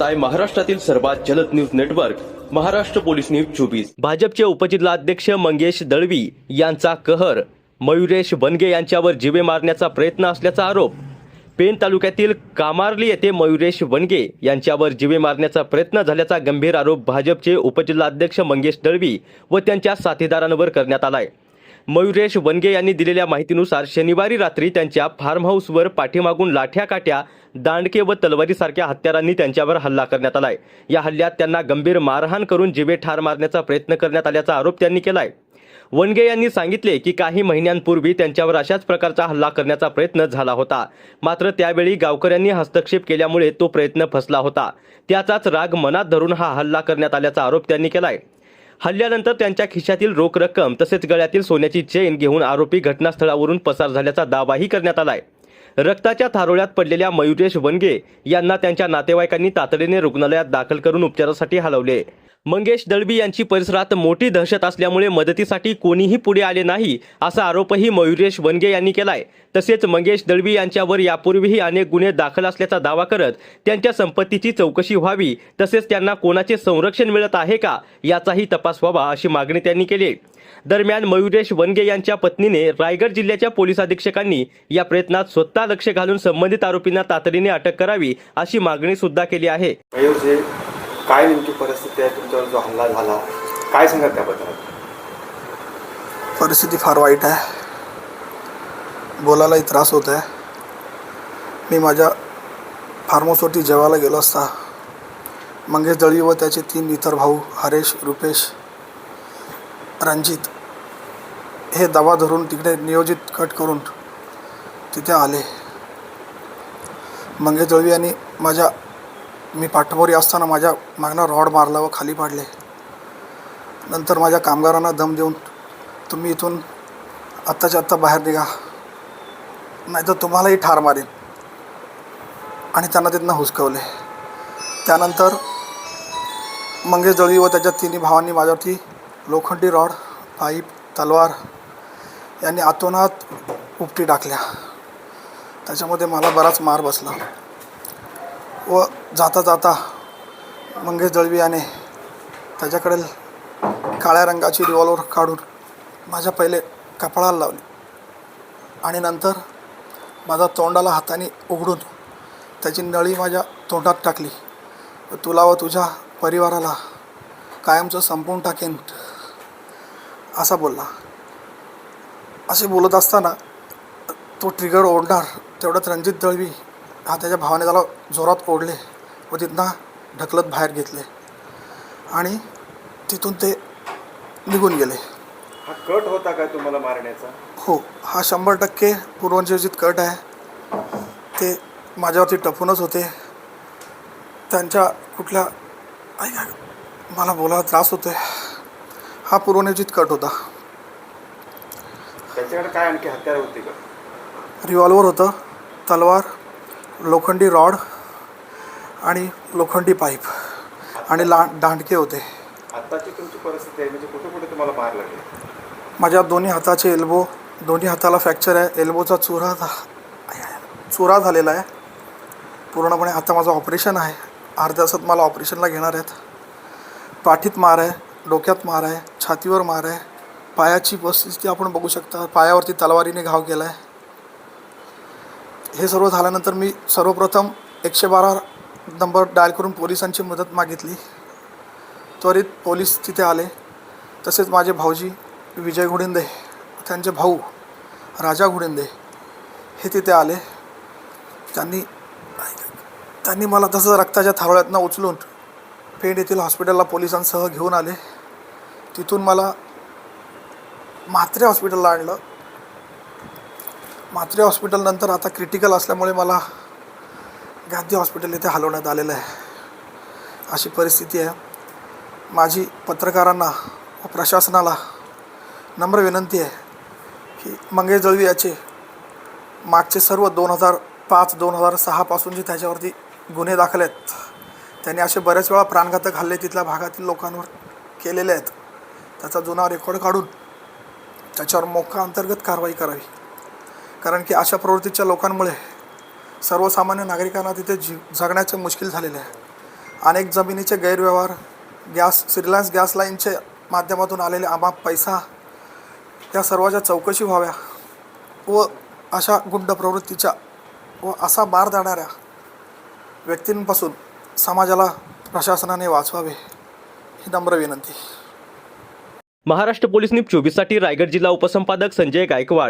पाहताय महाराष्ट्रातील सर्वात जलद news network Maharashtra police news 24। भाजपचे उपजिल्हाध्यक्ष मंगेश दळवी यांचा कहर, मयुरेश बनगे यांच्यावर जीवे मारण्याचा प्रयत्न असल्याचा आरोप। पेण तालुक्यातील कामार्ली येथे मयुरेश बनगे यांच्यावर जीवे मारण्याचा प्रयत्न झाल्याचा गंभीर आरोप भाजपचे उपजिल्हाध्यक्ष मंगेश दळवी व त्यांच्या साथीदारांवर करण्यात आलाय। मयुरेश बनगे यांनी दिलेल्या माहितीनुसार शनिवारी रात्री त्यांच्या फार्म हाऊसवर पाठीमागून लाठ्या, काट्या, दांडके व तलवारीसारख्या हत्यारांनी त्यांच्यावर हल्ला करण्यात आलाय। या हल्ल्यात त्यांना गंभीर मारहाण करून जीवे ठार मारण्याचा प्रयत्न करण्यात आल्याचा आरोप त्यांनी केलाय। वनगे यांनी सांगितले की काही महिन्यांपूर्वी त्यांच्यावर अशाच प्रकारचा हल्ला करण्याचा प्रयत्न झाला होता, मात्र त्यावेळी गावकऱ्यांनी हस्तक्षेप केल्यामुळे तो प्रयत्न फसला होता। त्याचाच राग मनात धरून हा हल्ला करण्यात आल्याचा आरोप त्यांनी केलाय। हल्ल्यानंतर त्यांच्या खिशातील रोख रक्कम तसेच गळ्यातील सोन्याची चेन घेऊन आरोपी घटनास्थळावरून पसार झाल्याचा दावाही करण्यात आलाय। रक्ताच्या थारोळ्यात पडलेल्या मयुरेश बनगे यांना त्यांच्या नातेवाईकांनी तातडीने रुग्णालयात दाखल करून उपचारासाठी हलवले। मंगेश दळवी यांची परिसरात मोठी दहशत असल्यामुळे मदतीसाठी कोणीही पुढे आले नाही असा आरोपही मयुरेश बनगे यांनी केलाय। तसेच मंगेश दळवी यांच्यावर यापूर्वीही अनेक गुन्हे दाखल असल्याचा दावा करत त्यांच्या संपत्तीची चौकशी व्हावी, तसेच त्यांना कोणाचे संरक्षण मिळत आहे का याचाही तपास व्हावा अशी मागणी त्यांनी केली। दरम्यान मयुरेश बनगे यांच्या पत्नीने रायगड जिल्ह्याच्या पोलीस अधीक्षकांनी या प्रयत्नात स्वतः लक्ष घालून संबंधित आरोपींना तातडीने अटक करावी अशी मागणी सुद्धा केली आहे। काय नेमकी परिस्थिती आहे तुमच्यावर जो हल्ला झाला, काय सांगा त्याबद्दल? परिस्थिती फार वाईट आहे, बोलायलाही त्रास होत आहे। मी माझ्या फार्महाऊसवरती जेवायला गेलो असता मंगेश दळवी व त्याचे 3 इतर भाऊ हरेश, रुपेश, रणजित हे दबा धरून तिकडे नियोजित कट करून तिथे आले। मंगेश दळवी यांनी मी पाठमोरी असताना माझ्या मागणं रॉड मारला व खाली पाडले। नंतर माझ्या कामगारांना दम देऊन तुम्ही इथून आत्ताच्या आत्ता बाहेर निघा, नाहीतर तुम्हालाही ठार मारेन, आणि त्यांना तिथनं हुसकवले। त्यानंतर मंगेश दळवी व त्याच्या 3 भावांनी माझ्यावरती लोखंडी रॉड, पाईप, तलवार यांनी आतोनात उपटी टाकल्या। त्याच्यामध्ये मला बराच मार बसला व जाता जाता मंगेश दळवी याने त्याच्याकडे काळ्या रंगाची रिव्हॉल्वर काढून माझ्या पहिले कपाळाला लावली आणि नंतर माझा तोंडाला हाताने उघडून त्याची नळी माझ्या तोंडात टाकली व तुला व तुझ्या परिवाराला कायमचं संपवून टाकेन असा बोलला। असे बोलत असताना तो ट्रिगर ओढणार तेवढ्यात रणजित दळवी हा त्याच्या भावाने त्याला जोरात ओढले व तिथनं ढकलत बाहेर घेतले आणि तिथून ते निघून गेले। हा कट होता काय तुम्हाला मारण्याचा? हो, हा 100% पूर्वनियोजित कट आहे। ते माझ्यावरती टपूनच होते। त्यांच्या कुठल्या मला बोलायला त्रास होतोय। हा पूर्वनियोजित कट होता। त्याच्याकडे काय आणखी हत्यार होते का? रिव्हॉल्वर होतं, तलवार, लोखंडी रॉड आणि लोखंडी पाईप आणि दांडके होते। आत्ताची तुमची परिस्थिती आहे म्हणजे कुठे कुठे तुम्हाला मार लागले? माझ्या दोन्ही हाताचे एल्बो, दोन्ही हाताला फ्रॅक्चर आहे। एल्बोचा चुरा झालेला आहे पूर्णपणे। आता माझं ऑपरेशन आहे, अर्ध्या तासात मला ऑपरेशनला घेणार आहेत। पाठीत मार आहे, डोक्यात मार आहे, छातीवर मार आहे। पायाची परिस्थिती आपण बघू शकता, पायावरती तलवारीने घाव केला आहे। हे सर्व झाल्यानंतर मी सर्वप्रथम 112 नंबर डायल करून पोलिसांची मदत मागितली। त्वरित पोलीस तिथे आले। तसेच माझे भाऊजी विजय घुडिंदे, त्यांचे भाऊ राजा घुडिंदे हे तिथे आले। त्यांनी मला तसं रक्ताच्या थारोळ्यातनं उचलून पेण येथील हॉस्पिटलला पोलिसांसह घेऊन आले। तिथून मला म्हात्रे हॉस्पिटलला आणलं। म्हात्रे हॉस्पिटलनंतर आता क्रिटिकल असल्यामुळे मला गांधी हॉस्पिटल इथे हलवण्यात आलेलं आहे। अशी परिस्थिती आहे। माझी पत्रकारांना व प्रशासनाला नम्र विनंती आहे की मंगेश दळवी याचे मागचे सर्व 2005-2006 पासून जे त्याच्यावरती गुन्हे दाखल आहेत, त्यांनी असे बरेच वेळा प्राणघातक हल्ले तिथल्या भागातील लोकांवर केलेले आहेत। त्याचा जुना रेकॉर्ड काढून त्याच्यावर मोका अंतर्गत कारवाई करावी, कारण की अशा प्रवृत्तीच्या लोकांमुळे सर्वसामान्य नागरिकांना तिथे जगण्याचे मुश्किल झालेले आहे। अनेक जमिनीचे गैरव्यवहार, रिलायन्स गॅस लाईनच्या माध्यमातून आलेले अमाप पैसा या सर्वाच्या चौकशी व्हाव्या व अशा गुंड प्रवृत्तीच्या व असा मार देणाऱ्या व्यक्तींपासून समाजाला प्रशासनाने वाचवावे ही नम्र विनंती. महाराष्ट्र पोलीस न्यूज 24 साठी रायगड जिल्हा उपसंपादक संजय गायकवाड.